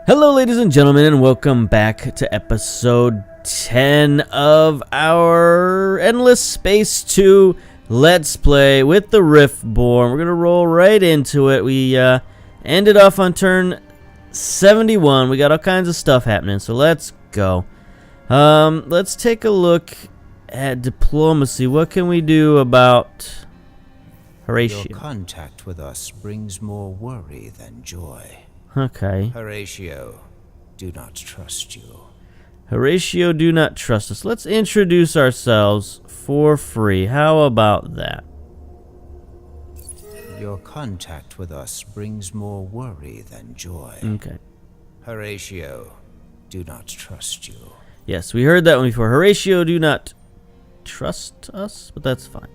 Hello, ladies and gentlemen, and welcome back to episode 10 of our Endless Space 2 Let's Play with the RIFTBORN. We're going to roll right into it. We ended off on turn 71. We got all kinds of stuff happening, so let's go. Let's take a look at diplomacy. What can we do about Horatio? Your contact with us brings more worry than joy. Okay. Horatio, do not trust you. Horatio, do not trust us. Let's introduce ourselves for free. How about that? Your contact with us brings more worry than joy. Okay. Horatio, do not trust you. Yes, we heard that one before. Horatio, do not trust us, but that's fine.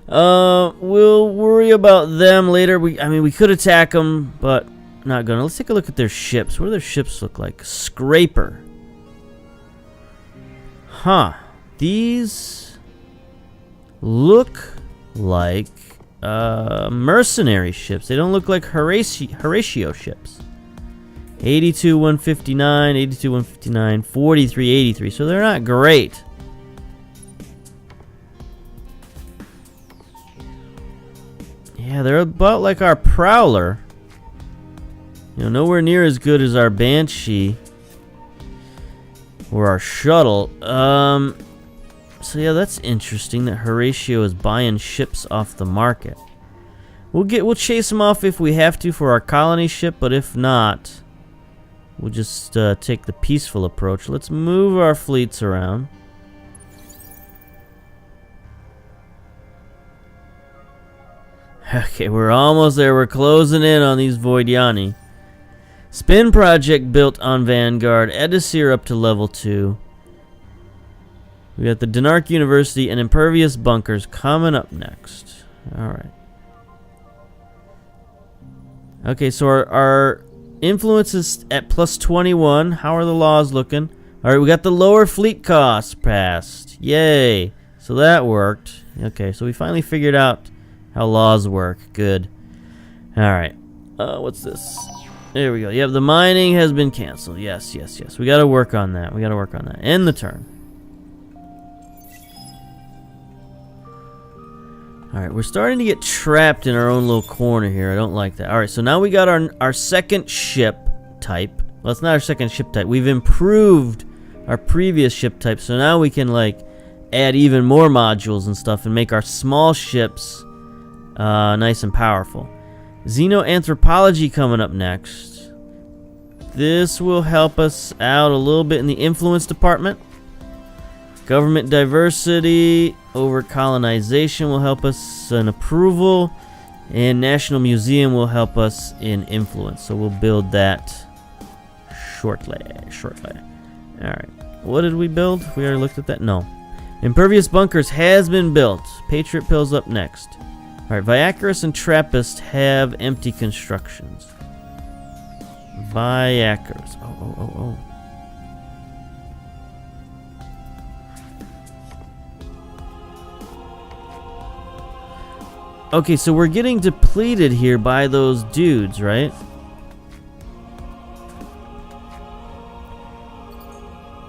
We'll worry about them later. We could attack them, but not gonna. Let's take a look at their ships. What do their ships look like? Scraper. Huh. These look like mercenary ships. They don't look like Horatio ships. 82 159, 82 159, 43 83. So they're not great. Yeah, they're about like our Prowler. You know, nowhere near as good as our Banshee or our Shuttle. So yeah, that's interesting that Horatio is buying ships off the market. We'll chase him off if we have to for our colony ship, but if not, we'll just take the peaceful approach. Let's move our fleets around. Okay, we're almost there. We're closing in on these Voidiani. Spin project built on Vanguard. Edisir up to level 2. We got the Denark University and Impervious Bunkers coming up next. Alright. Okay, so our influence is at plus 21. How are the laws looking? Alright, we got the lower fleet costs passed. Yay. So that worked. Okay, so we finally figured out how laws work. Good. Alright. What's this? There we go. Yep, the mining has been canceled. Yes, yes, yes. We gotta work on that. End the turn. Alright, we're starting to get trapped in our own little corner here. I don't like that. Alright, so now we got our second ship type. Well, it's not our second ship type. We've improved our previous ship type, so now we can, like, add even more modules and stuff and make our small ships nice and powerful. Xenoanthropology coming up next. This will help us out a little bit in the influence department. Government diversity over colonization will help us in approval, and National Museum will help us in influence. So we'll build that shortly. Alright, what did we build? We already looked at that? No. Impervious Bunkers has been built. Patriot Pills up next. Alright, Viacarus and Trappist have empty constructions. Viacarus. Oh. Okay, so we're getting depleted here by those dudes, right?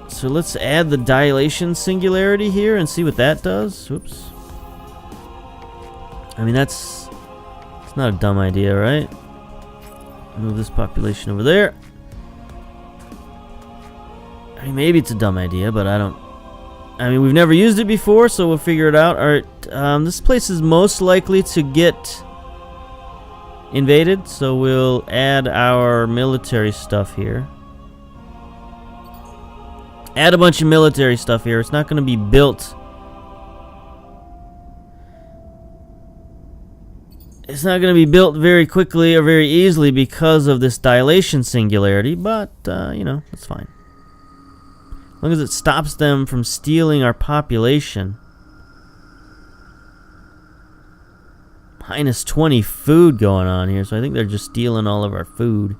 So let's add the dilation singularity here and see what that does. Oops. I mean, it's not a dumb idea, right? Move this population over there. I mean, maybe it's a dumb idea, but we've never used it before, so we'll figure it out. Alright, this place is most likely to get invaded, so we'll add our military stuff here. Add a bunch of military stuff here. It's not going to be built. It's not going to be built very quickly or very easily because of this dilation singularity, but, it's fine. As long as it stops them from stealing our population. Minus 20 food going on here, so I think they're just stealing all of our food.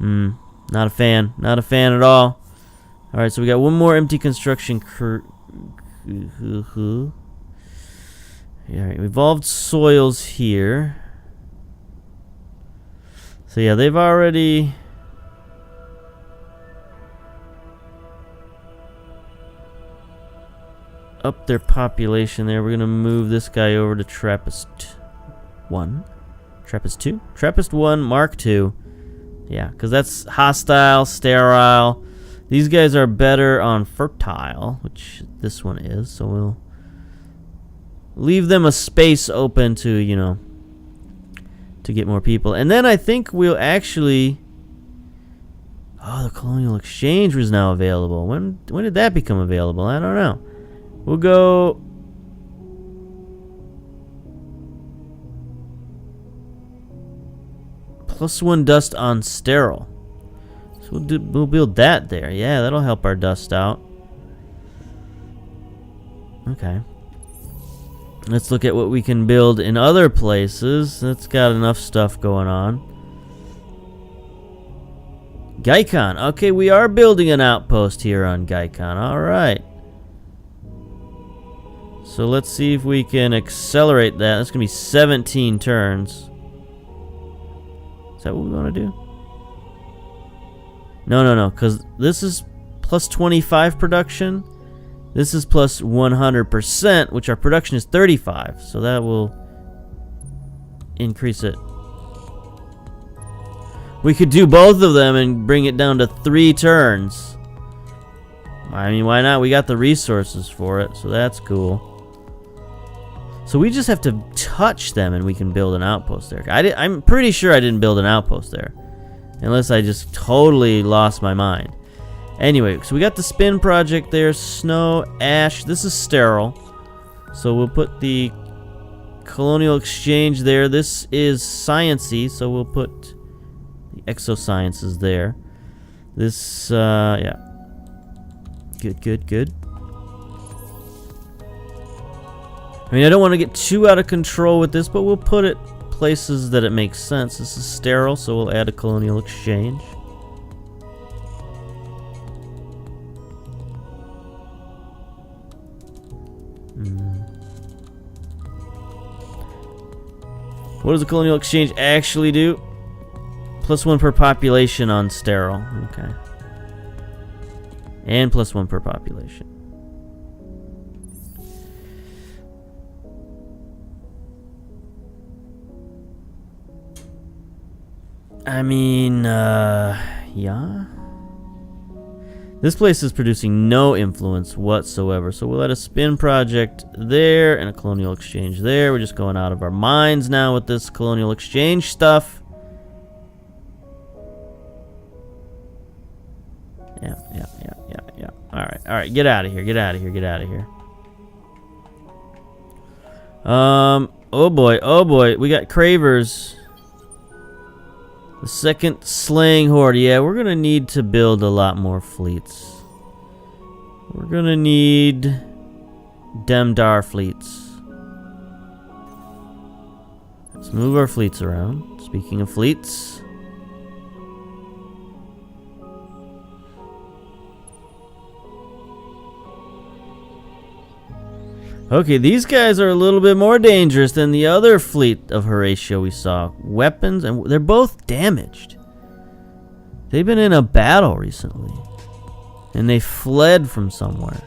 Not a fan. Not a fan at all. Alright, so we got one more empty construction Alright, evolved soils here. So yeah, they've already... up their population there. We're gonna move this guy over to Trappist 1. Trappist 2? Trappist 1, Mark 2. Yeah, because that's hostile, sterile. These guys are better on fertile, which this one is, so we'll leave them a space open to, you know, to get more people. And then I think we'll actually... Oh, the colonial exchange was now available. When did that become available? I don't know. We'll go... +1 dust on sterile. So we'll build that there. Yeah, that'll help our dust out. Okay. Let's look at what we can build in other places. That's got enough stuff going on. Gaikon. Okay, we are building an outpost here on Gaikon. Alright. So let's see if we can accelerate that. That's going to be 17 turns. Is that what we want to do? No, because this is plus 25 production. This is plus 100%, which our production is 35. So that will increase it. We could do both of them and bring it down to 3 turns. I mean, why not? We got the resources for it, so that's cool. So we just have to touch them and we can build an outpost there. I'm pretty sure I didn't build an outpost there. Unless I just totally lost my mind. Anyway, so we got the spin project there. Snow, ash. This is sterile. So we'll put the colonial exchange there. This is sciencey, so we'll put the exosciences there. This, yeah. Good. I mean, I don't want to get too out of control with this, but we'll put it places that it makes sense. This is sterile, so we'll add a colonial exchange. What does the colonial exchange actually do? +1 per population on sterile. Okay. And +1 per population. I mean, yeah. This place is producing no influence whatsoever, so we'll let a spin project there and a colonial exchange there. We're just going out of our minds now with this colonial exchange stuff. Yeah. Alright, get out of here. Oh boy, we got Cravers. The second slaying horde. Yeah, we're gonna need to build a lot more fleets. We're gonna need Demdar fleets. Let's move our fleets around. Speaking of fleets. Okay, these guys are a little bit more dangerous than the other fleet of Horatio we saw. Weapons, and they're both damaged. They've been in a battle recently. And they fled from somewhere.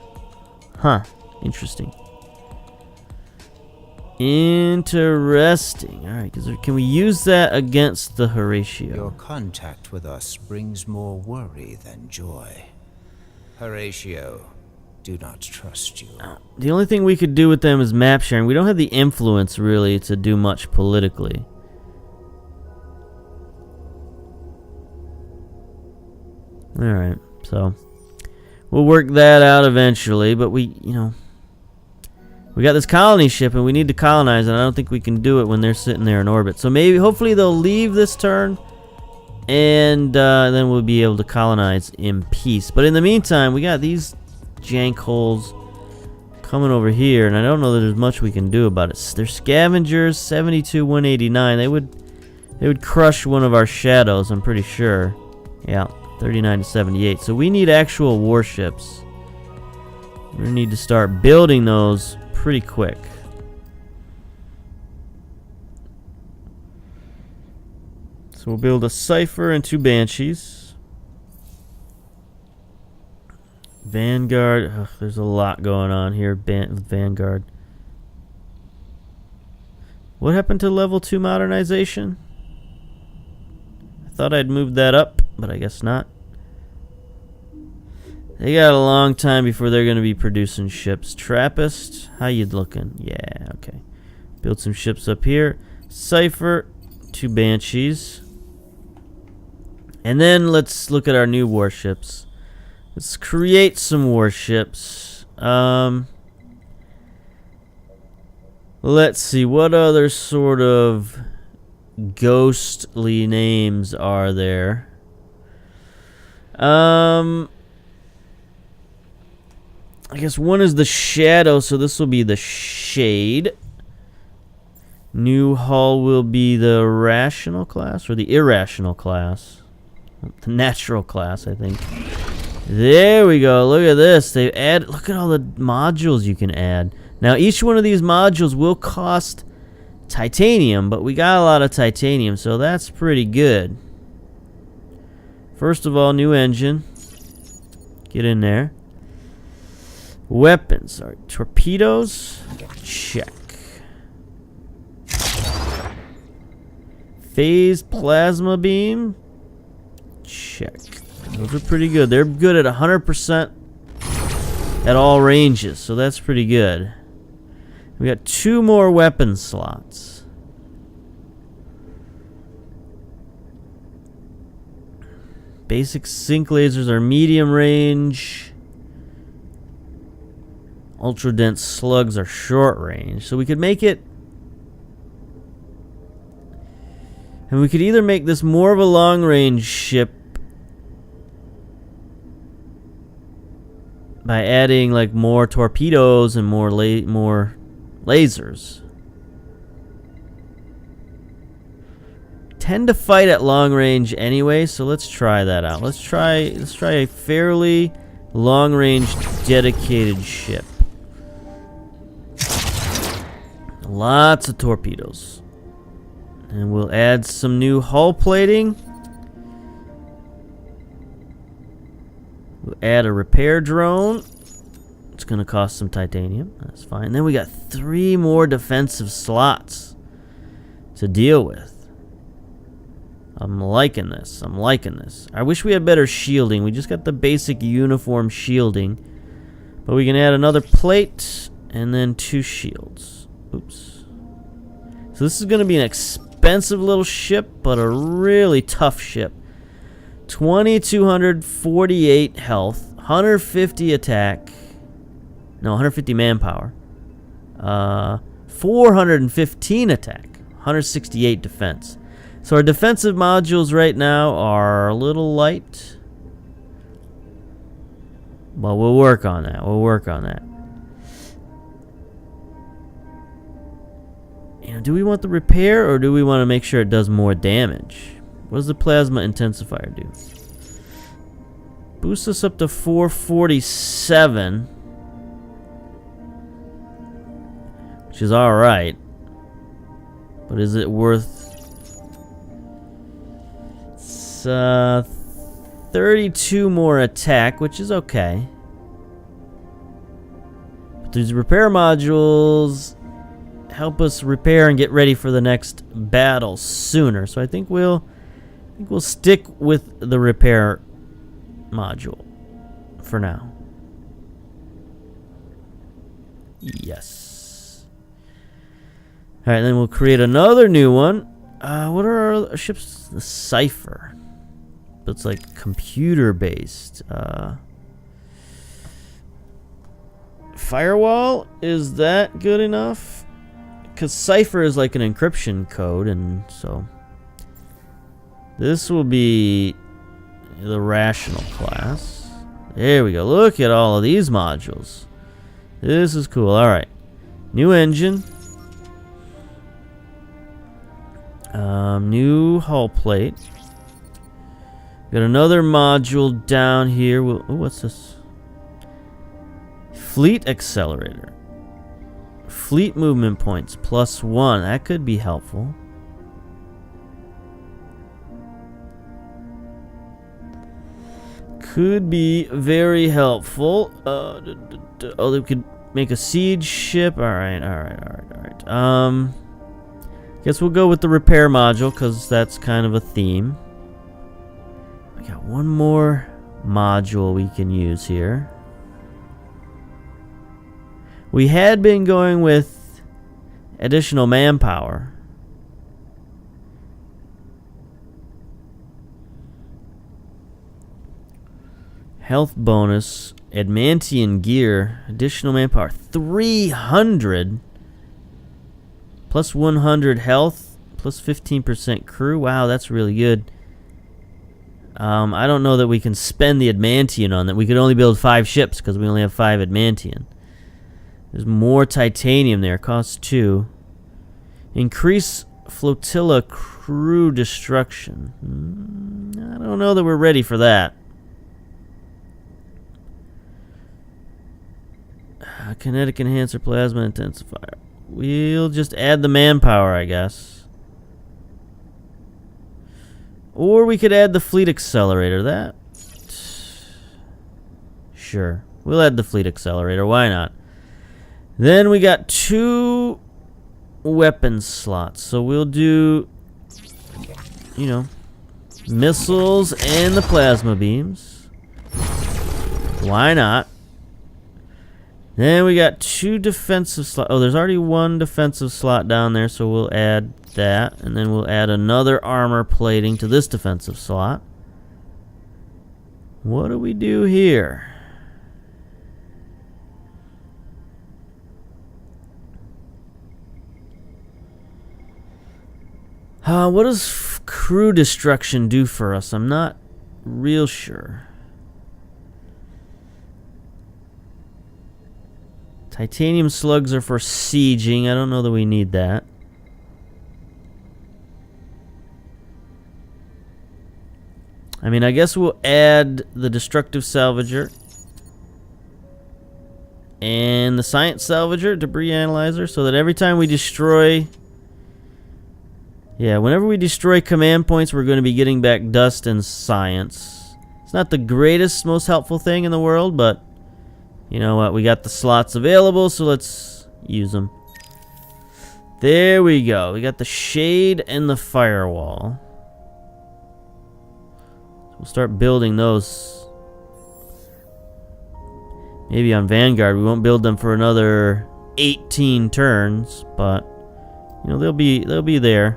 Huh, interesting. Interesting. Alright, can we use that against the Horatio? Your contact with us brings more worry than joy. Horatio, do not trust you. The only thing we could do with them is map sharing. We don't have the influence, really, to do much politically. Alright, so we'll work that out eventually, but we got this colony ship and we need to colonize, and I don't think we can do it when they're sitting there in orbit. So hopefully they'll leave this turn, and then we'll be able to colonize in peace. But in the meantime, we got these jank holes coming over here, and I don't know that there's much we can do about it. They're scavengers, 72, 189. They would crush one of our shadows, I'm pretty sure. Yeah, 39 to 78. So we need actual warships. We need to start building those pretty quick. So we'll build a Cipher and 2 Banshees. Vanguard. Ugh, there's a lot going on here with Vanguard. What happened to level 2 modernization? I thought I'd moved that up, but I guess not. They got a long time before they're going to be producing ships. Trappist, how you looking? Yeah, okay. Build some ships up here. Cipher, 2 Banshees. And then let's look at our new warships. Let's create some warships. Let's see, what other sort of ghostly names are there? I guess one is the Shadow, so this will be the Shade. New hull will be the Rational class, or the Irrational class. The Natural class, I think. There we go. Look at this. They add. Look at all the modules you can add. Now, each one of these modules will cost titanium, but we got a lot of titanium, so that's pretty good. First of all, new engine. Get in there. Weapons. All right, torpedoes. Check. Phase plasma beam. Check. Those are pretty good. They're good at 100% at all ranges, so that's pretty good. We got 2 more weapon slots. Basic sync lasers are medium range. Ultra dense slugs are short range. So we could make it. And we could either make this more of a long range ship by adding like more torpedoes and more lasers. Tend to fight at long range anyway, so let's try that out. Let's try a fairly long range dedicated ship. Lots of torpedoes. And we'll add some new hull plating. We'll add a repair drone. It's going to cost some titanium. That's fine. Then we got 3 more defensive slots to deal with. I'm liking this. I'm liking this. I wish we had better shielding. We just got the basic uniform shielding. But we can add another plate and then 2 shields. Oops. So this is going to be an expensive little ship, but a really tough ship. 2,248 health, 150 attack, no, 150 manpower, 415 attack, 168 defense. So our defensive modules right now are a little light. Well, we'll work on that. We'll work on that. You know, do we want the repair or do we want to make sure it does more damage? What does the plasma intensifier do? Boost us up to 447. Which is alright. But is it worth... It's 32 more attack, which is okay. But these repair modules help us repair and get ready for the next battle sooner. So I think we'll stick with the repair module for now. Yes. All right, then we'll create another new one. What are our ships? The Cipher. But it's like computer based. Firewall, is that good enough? Because Cipher is like an encryption code, and so this will be the Rational class. There we go. Look at all of these modules. This is cool. All right, new engine, new hull plate. Got another module down here. Oh, what's this? Fleet accelerator. Fleet movement points +1. That could be helpful. Could be very helpful. Oh, they could make a siege ship. Alright. Guess we'll go with the repair module, because that's kind of a theme. We got one more module we can use here. We had been going with additional manpower. Health bonus, adamantium gear, additional manpower, 300 plus 100 health, plus 15% crew. Wow, that's really good. I don't know that we can spend the adamantium on that. We could only build 5 ships because we only have 5 adamantium. There's more titanium there. Costs 2. Increase flotilla crew destruction. I don't know that we're ready for that. Kinetic enhancer, plasma intensifier. We'll just add the manpower, I guess. Or we could add the fleet accelerator. That. Sure. We'll add the fleet accelerator. Why not? Then we got 2 weapon slots. So we'll do, you know, missiles and the plasma beams. Why not? Then we got 2 defensive slots. Oh, there's already 1 defensive slot down there, so we'll add that. And then we'll add another armor plating to this defensive slot. What do we do here? What does crew destruction do for us? I'm not real sure. Titanium slugs are for sieging. I don't know that we need that. I mean, I guess we'll add the destructive salvager and the science salvager, debris analyzer, so that every time we destroy... Yeah, whenever we destroy command points, we're going to be getting back dust and science. It's not the greatest, most helpful thing in the world, but... You know what? We got the slots available, so let's use them. There we go. We got the shade and the firewall. We'll start building those. Maybe on Vanguard. We won't build them for another 18 turns, but you know they'll be there.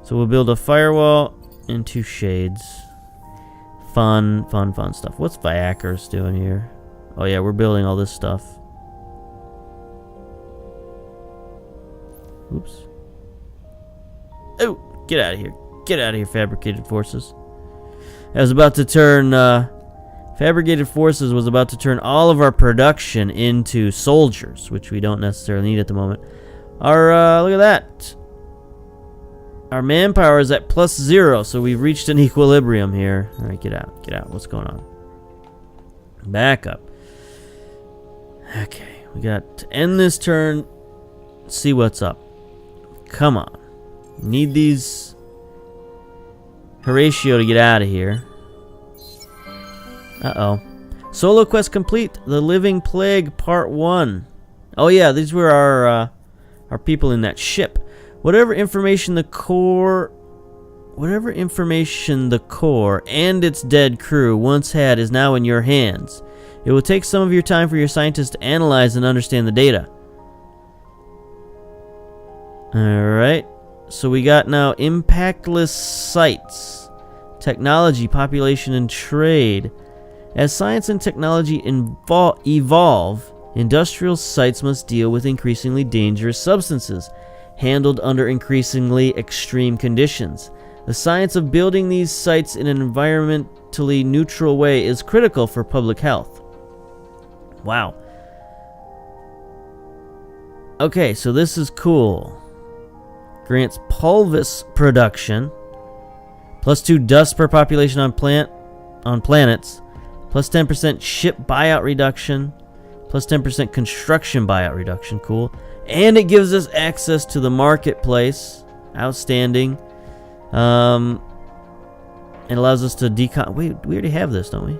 So we'll build a firewall and 2 shades. Fun stuff. What's Viackers doing here? Oh yeah, we're building all this stuff. Oops. Oh, get out of here. Get out of here, fabricated forces. I was about to turn, fabricated forces was about to turn all of our production into soldiers, which we don't necessarily need at the moment. Our, look at that. Our manpower is at +0, so we've reached an equilibrium here. Alright, get out. Get out. What's going on? Back up. Okay, we got to end this turn. See what's up. Come on. Need these Horatio to get out of here. Uh-oh. Solo quest complete. The Living Plague Part 1. Oh yeah, these were our people in that ship. Whatever information the core and its dead crew once had is now in your hands. It will take some of your time for your scientists to analyze and understand the data. Alright. So we got now impactless sites, technology, population, and trade. As science and technology evolve, industrial sites must deal with increasingly dangerous substances, handled under increasingly extreme conditions. The science of building these sites in an environmentally neutral way is critical for public health. Wow. Okay, so this is cool. Grants pulvis production, +2 dust per population on planets, +10% ship buyout reduction, +10% construction buyout reduction. Cool. And it gives us access to the marketplace. Outstanding. It allows us to Wait, we already have this, don't we?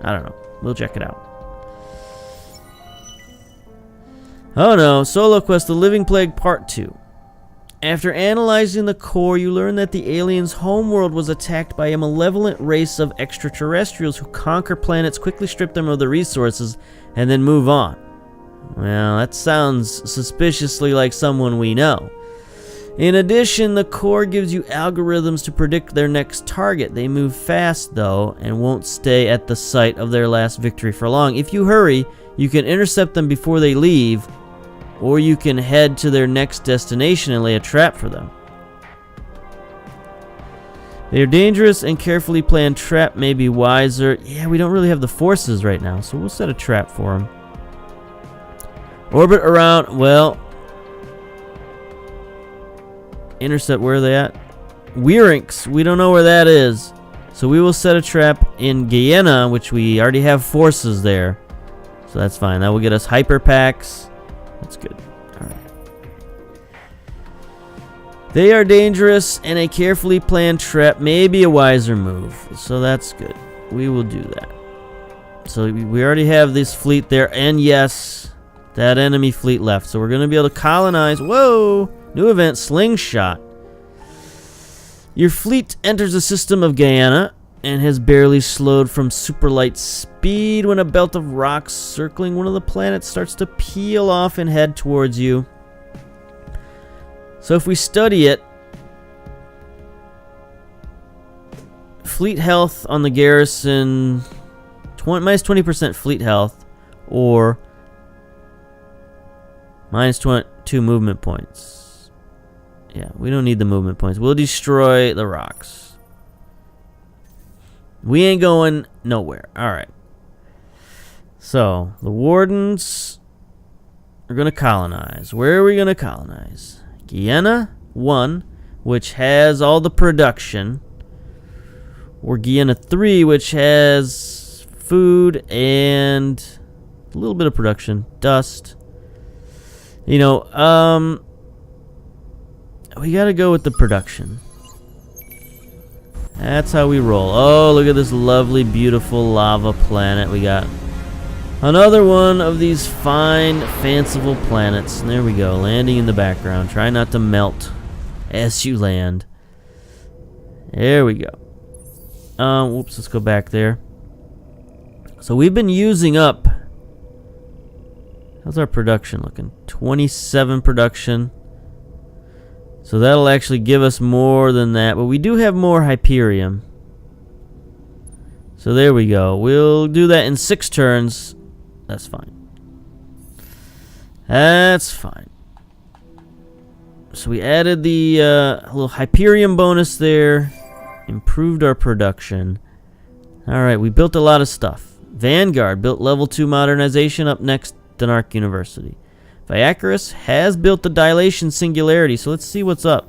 I don't know. We'll check it out. Oh no, Solo Quest, The Living Plague Part 2. After analyzing the core, you learn that the aliens' homeworld was attacked by a malevolent race of extraterrestrials who conquer planets, quickly strip them of their resources, and then move on. Well, that sounds suspiciously like someone we know. In addition, the core gives you algorithms to predict their next target. They move fast, though, and won't stay at the site of their last victory for long. If you hurry, you can intercept them before they leave, or you can head to their next destination and lay a trap for them. They are dangerous, and carefully planned trap may be wiser. Yeah, we don't really have the forces right now, so we'll set a trap for them. Orbit around, well... Intercept, where are they at? Weirinx, we don't know where that is. So we will set a trap in Guyana, which we already have forces there. So that's fine. That will get us hyper packs. That's good. Alright. They are dangerous, and a carefully planned trap may be a wiser move. So that's good. We will do that. So we already have this fleet there, and yes, that enemy fleet left. So we're going to be able to colonize. Whoa! New event, Slingshot. Your fleet enters the system of Guyana and has barely slowed from super light speed when a belt of rocks circling one of the planets starts to peel off and head towards you. So if we study it, fleet health on the garrison, minus 20% fleet health, or minus 2 movement points. Yeah, we don't need the movement points. We'll destroy the rocks. We ain't going nowhere. Alright. So, the Wardens are going to colonize. Where are we going to colonize? Guyana 1, which has all the production. Or Guyana 3, which has food and a little bit of production. Dust. You know, we gotta go with the production. That's how we roll. Oh, look at this lovely, beautiful lava planet we got. Another one of these fine, fanciful planets. And there we go, landing in the background. Try not to melt as you land. There we go. Whoops, let's go back there. So we've been using up... How's our production looking? 27 production. So that'll actually give us more than that. But we do have more Hyperium. So there we go. We'll do that in 6 turns. That's fine. That's fine. So we added the little Hyperium bonus there. Improved our production. Alright, we built a lot of stuff. Vanguard built level 2 modernization up next. Denark University. Viacarus has built the dilation singularity, so let's see what's up.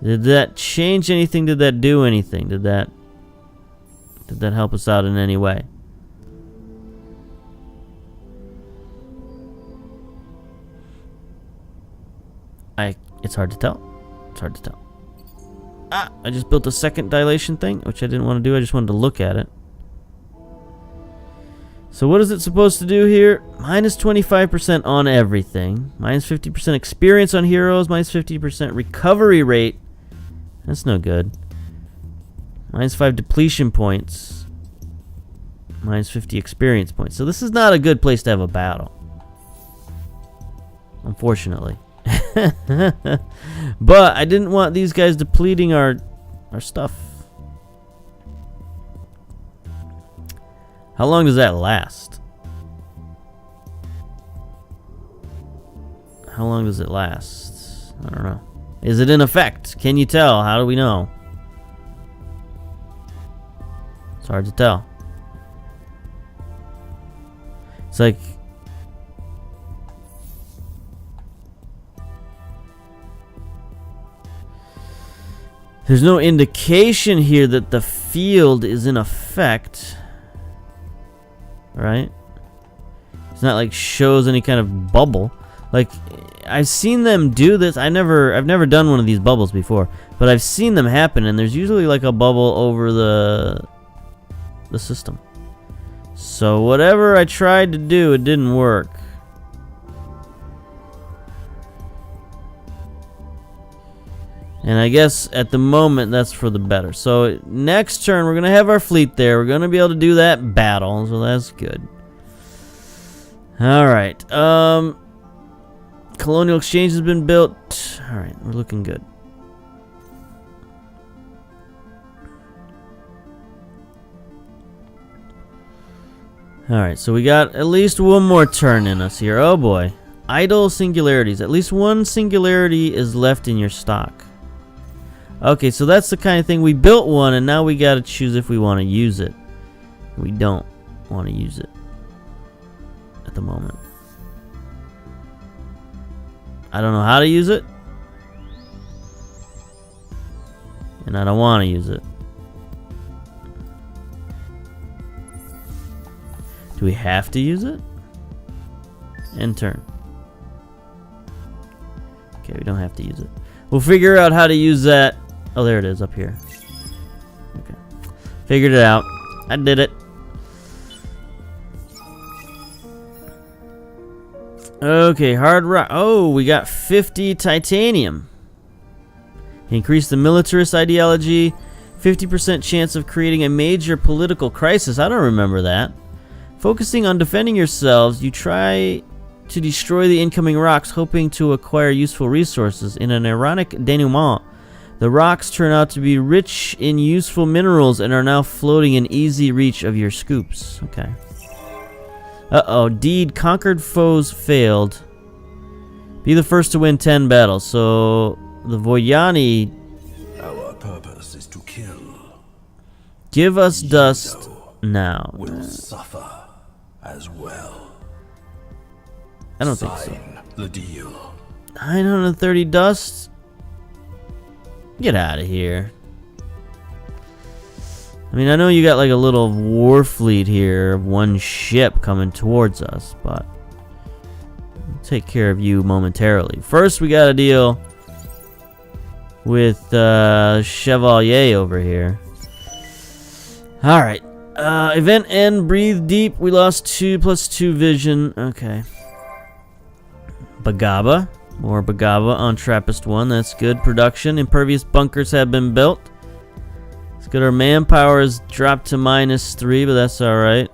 Did that change anything? Did that do anything? Did that help us out in any way? It's hard to tell. It's hard to tell. Ah, I just built a second dilation thing, which I didn't want to do. I just wanted to look at it. So what is it supposed to do here? Minus 25% on everything. Minus 50% experience on heroes. Minus 50% recovery rate. That's no good. Minus 5 depletion points. Minus 50 experience points. So this is not a good place to have a battle. Unfortunately. But I didn't want these guys depleting our stuff. How long does that last? How long does it last? I don't know. Is it in effect? Can you tell? How do we know? It's hard to tell. It's like... There's no indication here that the field is in effect. Right? It's not like shows any kind of bubble. Like, I've seen them do this. I've never done one of these bubbles before, but I've seen them happen, and there's usually like a bubble over the system. So whatever I tried to do, it didn't work. And I guess at the moment that's for the better. So next turn we're gonna have our fleet there. We're gonna be able to do that battle, so that's good. All right. Colonial exchange has been built. All right, we're looking good. All right, so we got at least one more turn in us here. Oh boy, idle singularities. At least one singularity is left in your stock. Okay, so that's the kind of thing. We built one, and now we got to choose if we want to use it. We don't want to use it at the moment. I don't know how to use it, and I don't want to use it. Do we have to use it? End turn. Okay, we don't have to use it. We'll figure out how to use that. Oh, there it is up here. Okay. Figured it out. I did it. Okay, hard rock. Oh, we got 50 titanium. Increase the militarist ideology. 50% chance of creating a major political crisis. I don't remember that. Focusing on defending yourselves, you try to destroy the incoming rocks, hoping to acquire useful resources. In an ironic denouement, the rocks turn out to be rich in useful minerals and are now floating in easy reach of your scoops. Okay. Uh-oh. Deed. Conquered foes failed. Be the first to win 10 battles. So, the Voyani... Our purpose is to kill. Give us dust now. Will suffer as well. I don't think so. Sign the deal. 930 dust? Get out of here. I mean, I know you got like a little war fleet here of one ship coming towards us, but I'll take care of you momentarily. First, we got to deal with Chevalier over here. All right. Event end. Breathe deep. We lost 2+2 vision. Okay. Bagaba. More Bagaba on Trappist 1. That's good. Production. Impervious bunkers have been built. It's good. Our manpower has dropped to -3, but that's alright.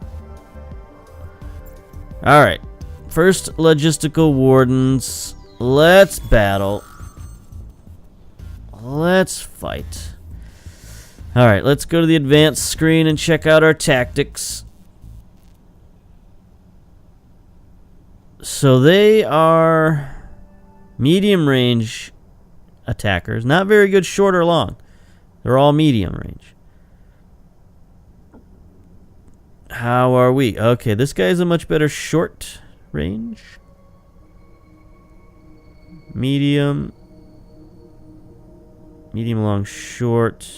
Alright. First logistical wardens. Let's battle. Let's fight. Alright, let's go to the advanced screen and check out our tactics. So they are medium range attackers. Not very good short or long. They're all medium range. How are we? Okay, this guy's a much better short range. Medium. Medium, long, short.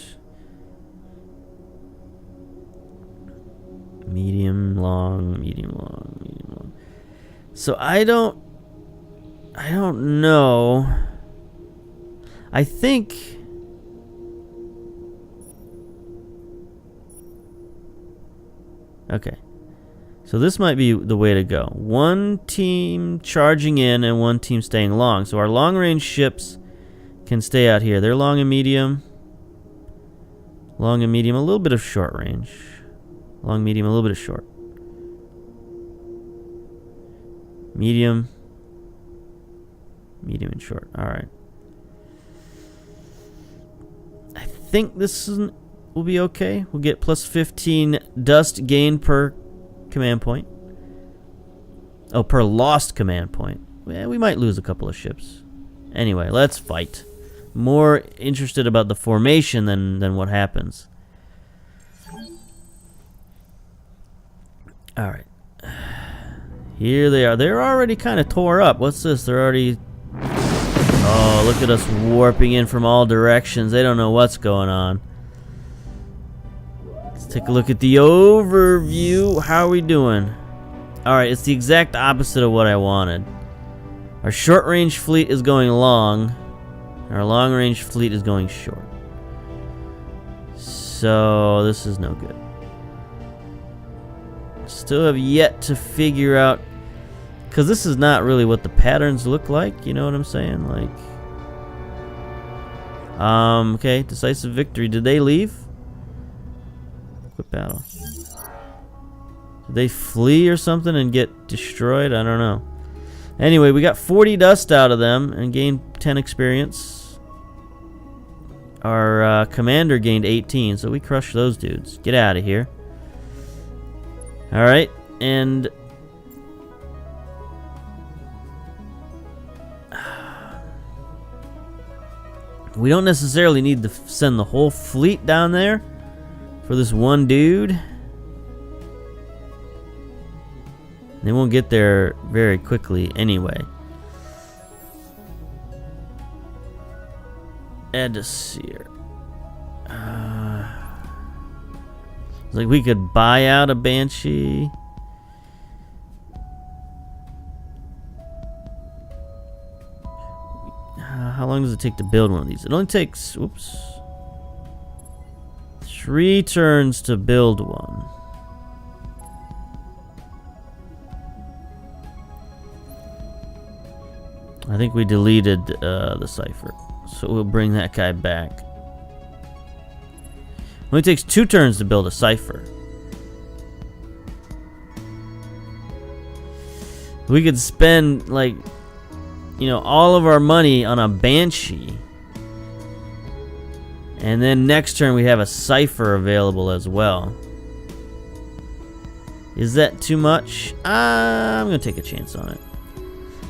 Medium, long, medium, long, medium, long. So I don't know. I think okay. So this might be the way to go. One team charging in and one team staying long. So our long range ships can stay out here. They're long and medium. Long and medium, a little bit of short range. Long, medium, a little bit of short. Medium. Medium and short. Alright. I think this will be okay. We'll get +15 dust gain per command point. Oh, per lost command point. Well, we might lose a couple of ships. Anyway, let's fight. More interested about the formation than what happens. Alright. Here they are. They're already kind of tore up. What's this? They're already... Oh, look at us warping in from all directions. They don't know what's going on. Let's take a look at the overview. How are we doing? Alright, it's the exact opposite of what I wanted. Our short-range fleet is going long. Our long-range fleet is going short. So this is no good. Still have yet to figure out, because this is not really what the patterns look like. You know what I'm saying? Like, okay, decisive victory. Did they leave? Quit battle. Did they flee or something and get destroyed? I don't know. Anyway, we got 40 dust out of them and gained 10 experience. Our commander gained 18, so we crushed those dudes. Get out of here. Alright, and we don't necessarily need to send the whole fleet down there for this one dude. They won't get there very quickly anyway. Edisir. Like we could buy out a Banshee. How long does it take to build one of these? It only takes, whoops, 3 turns to build one. I think we deleted the cipher, so we'll bring that guy back. Only takes 2 turns to build a cipher. We could spend, like, you know, all of our money on a Banshee, and then next turn we have a cipher available as well. Is that too much? I'm gonna take a chance on it.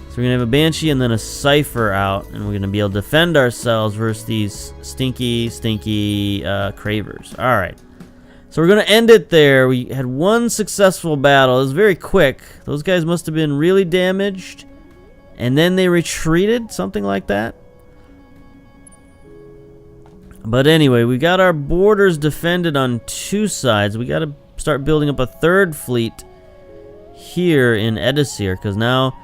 So we're going to have a Banshee and then a Cypher out, and we're going to be able to defend ourselves versus these stinky Cravers. Alright. So we're going to end it there. We had 1 successful battle. It was very quick. Those guys must have been really damaged. And then they retreated, something like that. But anyway, we got our borders defended on 2 sides. We got to start building up a 3rd fleet here in Edisir, because now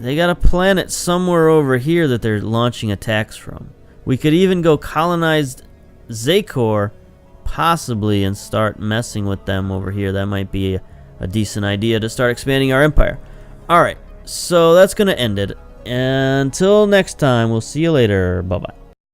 they got a planet somewhere over here that they're launching attacks from. We could even go colonize Zakor, possibly, and start messing with them over here. That might be a decent idea to start expanding our empire. Alright, so that's going to end it. Until next time, we'll see you later. Bye-bye.